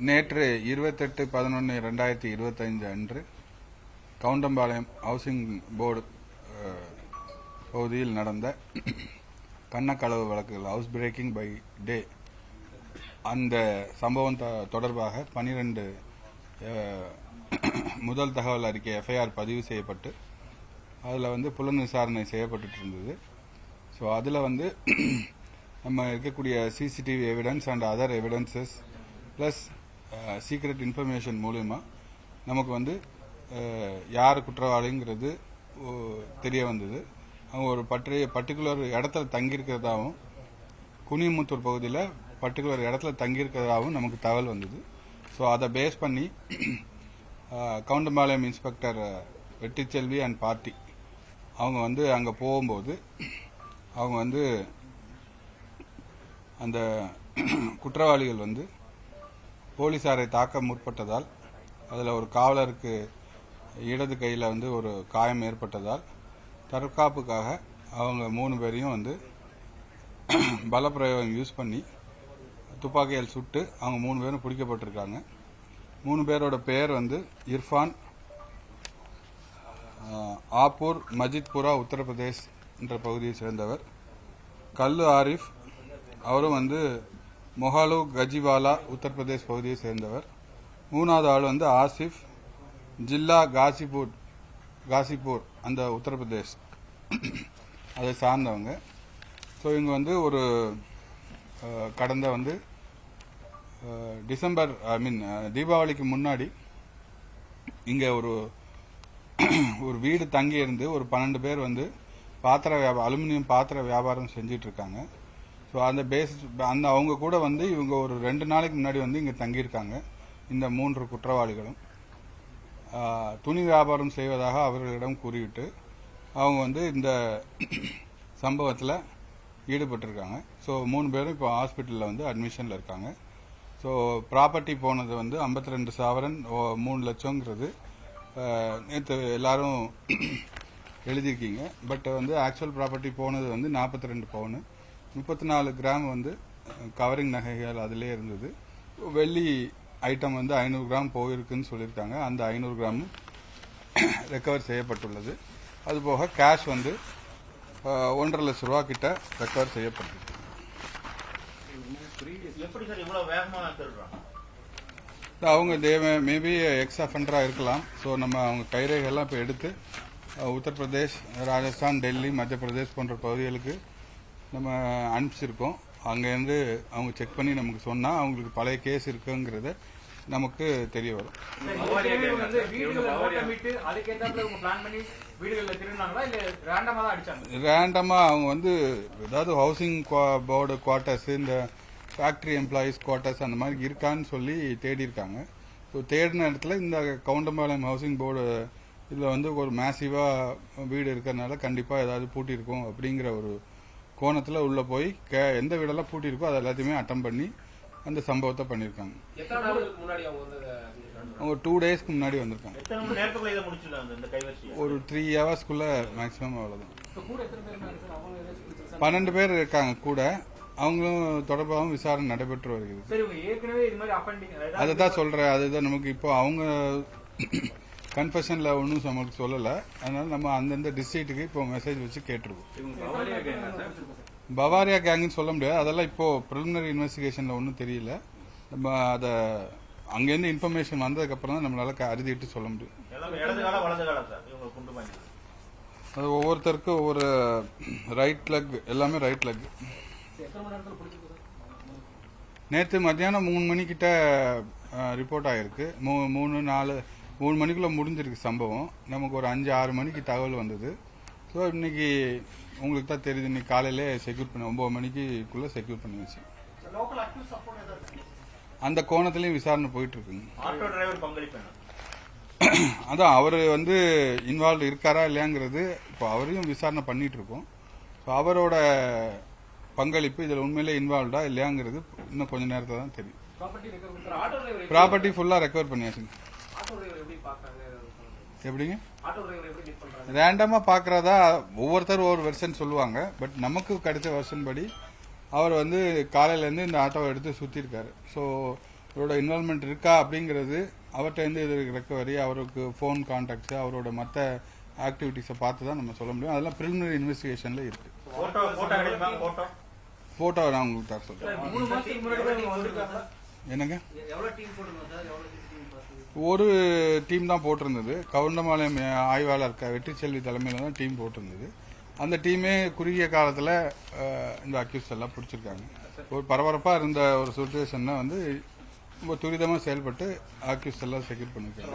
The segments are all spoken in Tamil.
நேற்று 28/11/2025 அன்று கவுண்டம்பாளையம் ஹவுசிங் போர்டு பகுதியில் நடந்த கண்ணக்களவு வழக்குகள் ஹவுஸ் பிரேக்கிங் பை டே அந்த சம்பவம் தொடர்பாக 12 முதல் தகவல் அறிக்கை எஃப்ஐஆர் பதிவு செய்யப்பட்டு அதில் புலன் விசாரணை செய்யப்பட்டு இருந்தது. ஸோ அதில் நம்ம இருக்கக்கூடிய CCTV evidence and other evidences plus secret information மூலமா நமக்கு யார் குற்றவாளிங்கிறது தெரிய வந்தது. அவங்க ஒரு பர்டிகுலர் இடத்துல தங்கியிருக்கிறதாகவும் குனிமுத்தூர் பகுதியில் பர்டிகுலர் இடத்துல தங்கியிருக்கிறதாகவும் நமக்கு தகவல் வந்தது. ஸோ அதை பேஸ் பண்ணி Goundampalayam inspector Vettichelvi and party அவங்க அங்கே போகும்போது அவங்க அந்த குற்றவாளிகள் போலீசாரை தாக்க முற்பட்டதால் அதில் ஒரு காவலருக்கு இடது கையில் ஒரு காயம் ஏற்பட்டதால் தற்காப்புக்காக அவங்க 3 பேரையும் பலப்பிரயோகம் யூஸ் பண்ணி துப்பாக்கியால் சுட்டு அவங்க 3 பேரும் பிடிக்கப்பட்டிருக்காங்க. 3 பேரோட பெயர் இர்ஃபான், ஆப்பூர் மஜித்புரா உத்தரப்பிரதேஷ் என்ற பகுதியை சேர்ந்தவர், கல்லு ஆரிஃப் அவரும் மொஹாலு கஜிவாலா உத்தரப்பிரதேஷ் பகுதியை சேர்ந்தவர், 3வது ஆள் ஆசிஃப் ஜில்லா காசிப்பூர் அந்த உத்தரப்பிரதேஷ் அதை சார்ந்தவங்க. ஸோ இவங்க ஒரு கடந்த டிசம்பர் தீபாவளிக்கு முன்னாடி இங்கே ஒரு வீடு தங்கி இருந்து ஒரு 12 பேர் அலுமினியம் பாத்திர வியாபாரம் செஞ்சிட்டு இருக்காங்க. ஸோ அந்த அவங்க கூட இவங்க ஒரு 2 நாளைக்கு முன்னாடி இங்கே தங்கியிருக்காங்க. இந்த 3 குற்றவாளிகளும் துணி வியாபாரம் செய்வதாக அவர்களிடம் கூறிவிட்டு அவங்க இந்த சம்பவத்தில் ஈடுபட்டிருக்காங்க. ஸோ 3 பேரும் இப்போ ஹாஸ்பிட்டலில் அட்மிஷனில் இருக்காங்க. ஸோ ப்ராப்பர்ட்டி போனது 52 சவரன் 3 லட்சங்கிறது நேற்று எல்லாரும் எழுதியிருக்கீங்க. பட் ஆக்சுவல் ப்ராப்பர்ட்டி போனது 42 பவுன், 34 கிராம் கவரிங் நகைகள் அதிலே இருந்தது. வெள்ளி ஐட்டம் 500 கிராம் போயிருக்குன்னு சொல்லியிருக்காங்க. அந்த 500 கிராம் ரெக்கவர் செய்யப்பட்டுள்ளது. அதுபோக கேஷ் 1.5 லட்ச ரூபா கிட்ட ரெக்கவர் செய்யப்பட்டிருக்கு. அவங்க மேபி எக்ஸ் அஃபெண்டரா இருக்கலாம். ஸோ நம்ம அவங்க கைரேகைலாம் இப்போ எடுத்து உத்தரப்பிரதேஷ், ராஜஸ்தான், டெல்லி, மத்திய பிரதேஷ் போன்ற பகுதிகளுக்கு நம்ம அனுப்பிச்சிருக்கோம். அங்கேருந்து அவங்க செக் பண்ணி நமக்கு சொன்னா அவங்களுக்கு பழைய கேஸ் இருக்குங்கிறத நமக்கு தெரிய வரும். ரேண்டமா அவங்க ஏதாவது ஹவுசிங் போர்டு குவார்டர்ஸ், இந்த ஃபேக்டரி எம்ப்ளாயீஸ் குவார்டர்ஸ் அந்த மாதிரி இருக்கான்னு சொல்லி தேடி இருக்காங்க. ஸோ தேடின இடத்துல இந்த கவுண்டம்பாளையம் ஹவுசிங் போர்டு இதில் ஒரு மேசிவா வீடு இருக்கிறதுனால கண்டிப்பாக ஏதாவது பூட்டி இருக்கும் அப்படிங்கிற ஒரு கோணத்தில் உள்ள போய் எந்த வீடெல்லாம் பூட்டி இருக்கோ அதை எல்லாத்தையுமே அட்டம் பண்ணி அந்த சம்பவத்தை பண்ணியிருக்காங்க. அவங்க 2 டேஸ்க்கு முன்னாடி வந்திருக்காங்க. ஒரு 3 ஹவர்ஸ்க்குள்ள மேக்சிமம் அவ்வளவுதான். 12 பேர் இருக்காங்க கூட. அவங்களும் தொடர்பாகவும் விசாரணை நடைபெற்று வருகிறது. அதுதான் சொல்றேன். அதுதான் நமக்கு இப்போ அவங்க கன்ஃபெஷன்ல ஒன்றும் நமக்கு சொல்லல. அதனால நம்ம அந்தந்த டிஸ்ட்ரிக்ட்டுக்கு இப்போ மெசேஜ் வச்சு கேட்டிருக்கோம். பவாரியா கேங்னு சொல்ல முடியாது. அதெல்லாம் இப்போ பிரிலிமினரி இன்வெஸ்டிகேஷன்ல ஒன்றும் தெரியல. நம்ம அதை அங்கேருந்து இன்ஃபர்மேஷன் வந்ததுக்கு அப்புறம் தான் நம்மளால அறுதிட்டு சொல்ல முடியும். அது ஒவ்வொருத்தருக்கும் ஒவ்வொரு ரைட் லெக், எல்லாமே ரைட் லெக். நேற்று மத்தியானம் 3 மணிக்கிட்ட ரிப்போர்ட் ஆயிருக்கு. 3 மணிக்குள்ள முடிஞ்சிருக்கு சம்பவம். நமக்கு ஒரு 5-6 மணிக்கு தகவல் வந்தது. ஸோ இன்னைக்கு உங்களுக்கு தான் தெரியுது, இன்னைக்கு காலையிலே செக்யூர் பண்ணி 9 மணிக்குள்ள செக்யூர் பண்ணி வச்சு அந்த கோணத்திலையும் விசாரணை போயிட்டு இருக்குங்க. அதான் அவரு இன்வால்வ் இருக்காரா இல்லையாங்கிறது இப்போ அவரையும் விசாரணை பண்ணிட்டு இருக்கோம். ஸோ அவரோட பங்களிப்பு இதில் உண்மையிலே இன்வால்வ்டா இல்லையாங்கிறது இன்னும் கொஞ்ச நேரத்தில் தான் தெரியும். ப்ராப்பர்ட்டி ஃபுல்லா ரெக்கவர் பண்ணியாச்சுங்க. எப்படிங்க ரேண்டமா பாக்குறதா ஒவ்வொருத்தரும் ஒவ்வொரு வெர்ஷன் சொல்லுவாங்க. பட் நமக்கு கிடைச்ச வெர்ஷன் படி அவர் காலையில இருந்து இந்த ஆட்டோவை எடுத்து சுத்தி இருக்காரு. ஸோ அவரோட இன்வால்மெண்ட் இருக்கா அப்படிங்கிறது அவர்கிட்ட இருந்து இது ரெக்கவரி, அவருக்கு ஃபோன் கான்டாக்ட்ஸ், அவரோட மற்ற ஆக்டிவிட்டிஸை பார்த்து தான் நம்ம சொல்ல முடியும். அதெல்லாம் பிரிலிமினரி இன்வெஸ்டிகேஷன்ல இருக்கு. போட்டோ நான் உங்களுக்கு தர சொல்றேன். என்னங்க, ஒரு டீம் தான் போட்டிருந்தது. கவுண்டம்பாளையம் ஆய்வாளர் வெற்றிச்செல்வி தலைமையில தான் டீம் போட்டிருந்தது. அந்த டீமே குறுகிய காலத்தில் இந்த அக்யூஸ் எல்லாம் பிடிச்சிருக்காங்க. ஒரு பரபரப்பா இருந்த ஒரு சுச்சுவேஷன்ல வந்து ரொம்ப துரிதமா செயல்பட்டு அக்யூஸ் எல்லாம் செக்யூர் பண்ணிருக்காங்க.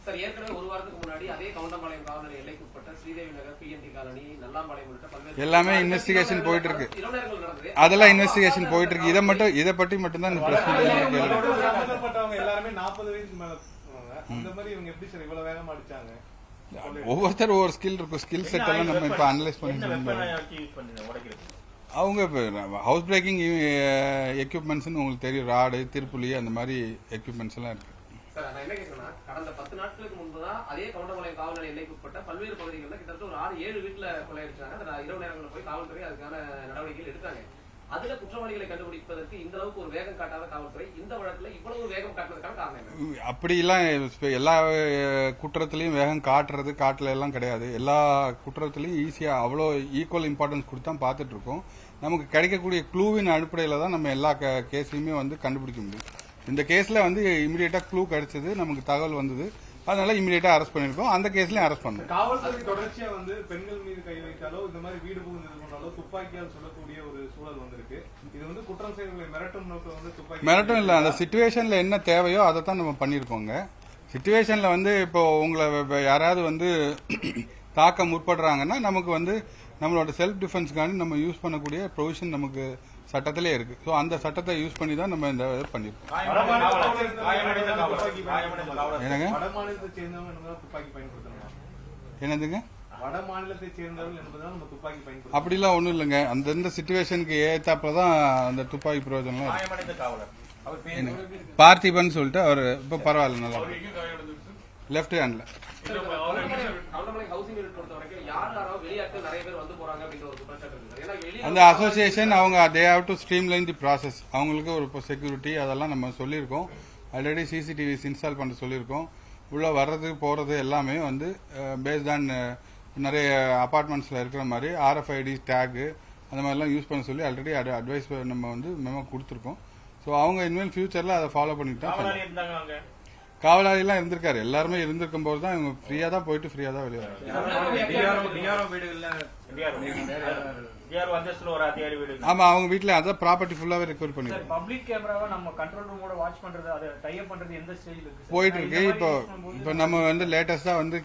சார், ஏற்கனவே ஒரு வாரத்துக்கு முன்னாடி அதே கவுண்டம்பாளையம் காவல் நிலைய எல்லைக்குட்பட்ட ஸ்ரீதேவி நகர், பிஎன்டி காலனி, நல்லாம்பாளையம் உள்ளிட்ட பல்வேறு எல்லாமே இன்வெஸ்டிகேஷன் போயிட்டு இருக்கு. இரவு நடந்தது. அதெல்லாம் இன்வெஸ்டிகேஷன் போயிட்டு இருக்கு. இதை பற்றி மட்டும்தான் இந்த பிரச்சனை. எல்லாருமே 40 வயசுக்கு மேல அந்த மாதிரி இவங்க எப்படி சார் இவ்வளவு வேகமா அடிச்சாங்க? ஒவ்வொருத்தர் ஒவ்வொரு ஸ்கில் இருக்கும். ஸ்கில் செட் எல்லாம் நம்ம இப்ப அனலைஸ் பண்ணி அவங்க ஹவுஸ் பிரேக்கிங் எக்யூப்மெண்ட்ஸ் உங்களுக்கு தெரியும். ராடு, திருப்புலி, அந்த மாதிரி எக்யூப்மெண்ட்ஸ் எல்லாம் இருக்கு. சார், நான் என்ன கேட்கறேன்னா, கடந்த 10 நாட்களுக்கு முன்புதான் அதே கவுண்டம்பாளையம் காவல் நிலைய எல்லைக்குட்பட்ட பல்வேறு பகுதிகளில் கிட்டத்தட்ட ஒரு 6-7 வீட்டுல கொள்ளையடிச்சாங்க. அந்த இரவு நேரங்களில் போய் காவல்துறை அதுக்கான நடவடிக்கைகள் எடுத்தாங்க. அதுல குற்றவாளிகளை கண்டுபிடிப்பதற்கு இந்த அளவுக்கு ஒரு வேகம் காட்டாத காவல்துறை இந்த வழக்குல இவ்வளவு வேகம் காட்டுறதுக்கான காரணம் என்ன? அப்படிலாம் எல்லா குற்றத்திலையும் வேகம் காட்டல எல்லாம் கிடையாது. எல்லா குற்றத்திலையும் ஈஸியா அவ்வளோ ஈக்குவல் இம்பார்ட்டன்ஸ் கொடுத்தா பார்த்துட்டு இருக்கோம். நமக்கு கிடைக்கக்கூடிய க்ளூவின் அடிப்படையில தான் நம்ம எல்லா கேஸையுமே வந்து கண்டுபிடிக்க முடியும். இந்த கேஸ்ல வந்து இமிடியேட்டா க்ளூ கிடைச்சது, நமக்கு தகவல் வந்தது, அதனால இமிடியேட்டா அரெஸ்ட் பண்ணிருக்கோம். அந்த கேஸ்லயும் அரெஸ்ட் பண்ணோம். காவல்துறை தொடர்ச்சியா வந்து பெண்கள் மீது கை வைத்தாலோ இந்த மாதிரி வீடு புகுந்து கொண்டாலோ துப்பாக்கியால் சொல்லக்கூடிய ஒரு சூழல் வந்திருக்கு. இது வந்து குற்றம் செய்வர்களை மிரட்டும் நோக்கம் வந்து துப்பாக்கி மிரட்டும் இல்ல. அந்த சிச்சுவேஷன்ல என்ன தேவையோ அதை தான் நம்ம பண்ணிருக்கோங்க. சிச்சுவேஷன்ல வந்து இப்போ உங்களை யாராவது வந்து தாக்க முற்படுறாங்கன்னா நமக்கு வந்து நம்மளோட செல்ஃப் டிஃபென்ஸ்க்காண்டி நம்ம யூஸ் பண்ணக்கூடிய ப்ரொவிஷன் நமக்கு சட்டத்திலே இருக்கு. ஸோ அந்த சட்டத்தை யூஸ் பண்ணி தான் நம்ம இந்த இதை பண்ணிருக்கோம். என்னங்க, என்னதுங்க, அப்படிலாம் ஒண்ணும் இல்லைங்க. அந்தந்த சிச்சுவேஷனுக்கு ஏத்தாப்புல தான் அந்த துப்பாக்கி பிரயோஜனம். பார்த்திபன் சொல்லிட்டு அவர் இப்ப பரவாயில்ல, நல்லா லெப்ட் ஹேண்ட்ல. அந்த அசோசியேஷன் அவங்க they have to streamline the process. அவங்களுக்கு ஒரு செக்யூரிட்டி அதெல்லாம் நம்ம சொல்லியிருக்கோம். ஆல்ரெடி சிசிடிவிஸ் இன்ஸ்டால் பண்ண சொல்லியிருக்கோம். உள்ள வர்றது போறது எல்லாமே வந்து பேஸ்ட் ஆன் நிறைய அபார்ட்மெண்ட்ஸ்ல இருக்கிற மாதிரி RFID டேக் அந்த மாதிரிலாம் யூஸ் பண்ண சொல்லி ஆல்ரெடி அட்வைஸ் நம்ம வந்து மெமோ கொடுத்துருக்கோம். ஸோ அவங்க இனிமேல் ஃபியூச்சர்ல அதை ஃபாலோ பண்ணிட்டு தான். காவலாளி எல்லாம் இருந்திருக்காரு. எல்லாருமே இருந்திருக்கும் போது தான் இவங்க ஃப்ரீயா தான் போயிட்டு ஃப்ரீயா தான் வெளியே. ஆமா, அவங்க வீட்டுல அதான் ப்ராப்பர்ட்டி ஃபுல்லாவே ரெக்கவர் பண்ணிருக்காங்க. பப்ளிக் கேமராவை நம்ம கண்ட்ரோல் ரூமோட வாட்ச் பண்றது, அதை டை அப் பண்றது எந்த ஸ்டேஜ்ல இருக்கு போயிட்டு இருக்கு. இப்போ நம்ம வந்து லேட்டஸ்டா வந்து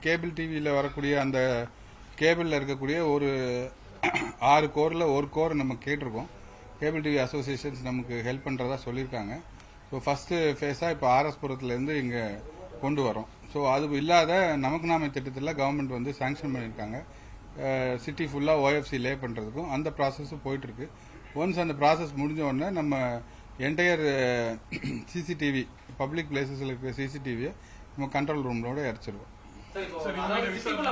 கேபிள் டிவில வரக்கூடிய அந்த கேபிள்ல இருக்கக்கூடிய ஒரு 6 கோர்ல ஒரு கோர் நம்ம கேட்டிருக்கோம். கேபிள் டிவி அசோசியேஷன்ஸ் நமக்கு ஹெல்ப் பண்றதா சொல்லியிருக்காங்க. ஸோ ஃபர்ஸ்ட் ஃபேஸா இப்போ RS-புரத்துல இருந்து இங்க கொண்டு வரோம். ஸோ அது இல்லாத நமக்கு நாம திட்டத்தில் கவர்மெண்ட் வந்து சாங்ஷன் பண்ணியிருக்காங்க. சிட்டி ஃபுல்லா OFC லே பண்றதுக்கும் அந்த ப்ராசஸும் போயிட்டு இருக்கு. ஒன்ஸ் அந்த ப்ராசஸ் முடிஞ்ச உடனே நம்ம என்டையர் CCTV பப்ளிக் பிளேசஸ்ல இருக்கிற CCTV-யை நம்ம கண்ட்ரோல் ரூம்லோட இறச்சிருவோம்.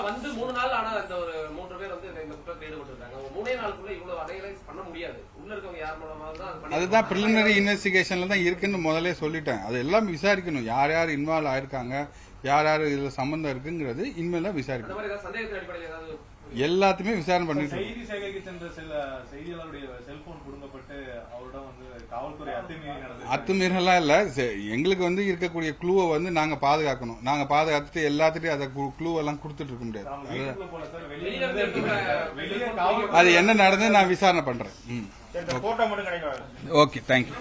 வந்து 3 நாள் ஆனா இந்த ஒரு 3 பேர் வந்து இந்த குற்றத்தில் ஈடுபட்டிருக்காங்க. 3 நாளுக்குள்ள இவ்வளவு அனலைஸ் பண்ண முடியாது. உள்ள இருக்கவங்க யார் மூலமா தான் அதுதான் பிரிலிமினரி இன்வெஸ்டிகேஷன்ல தான் இருக்குன்னு முதல்ல சொல்லிட்டேன். அது எல்லாம் விசாரிக்கணும். யார் யார் இன்வால்வ் ஆயிருக்காங்க, யார் யார் இதுல சம்பந்தம் இருக்குங்கிறது இனிமேல விசாரிக்கணும். எல்லாத்தையுமே விசாரணை பண்ணிட்டு செய்தி சேகரிக்க சென்ற சில செய்தியாளருடைய செல்போன் புடுங்கப்பட்டு அவரிடம் வந்து காவல்துறை அத்துமீறலாம் இல்ல. எங்களுக்கு வந்து இருக்கக்கூடிய க்ளூவை வந்து நாங்க பாதுகாக்கணும். நாங்க பாதுகாத்துட்டு எல்லாத்துட்டையும் அதை க்ளூ எல்லாம் கொடுத்துட்டு இருக்க முடியாது. அது என்ன நடந்தது நான் விசாரணை பண்றேன். Okay, thank you.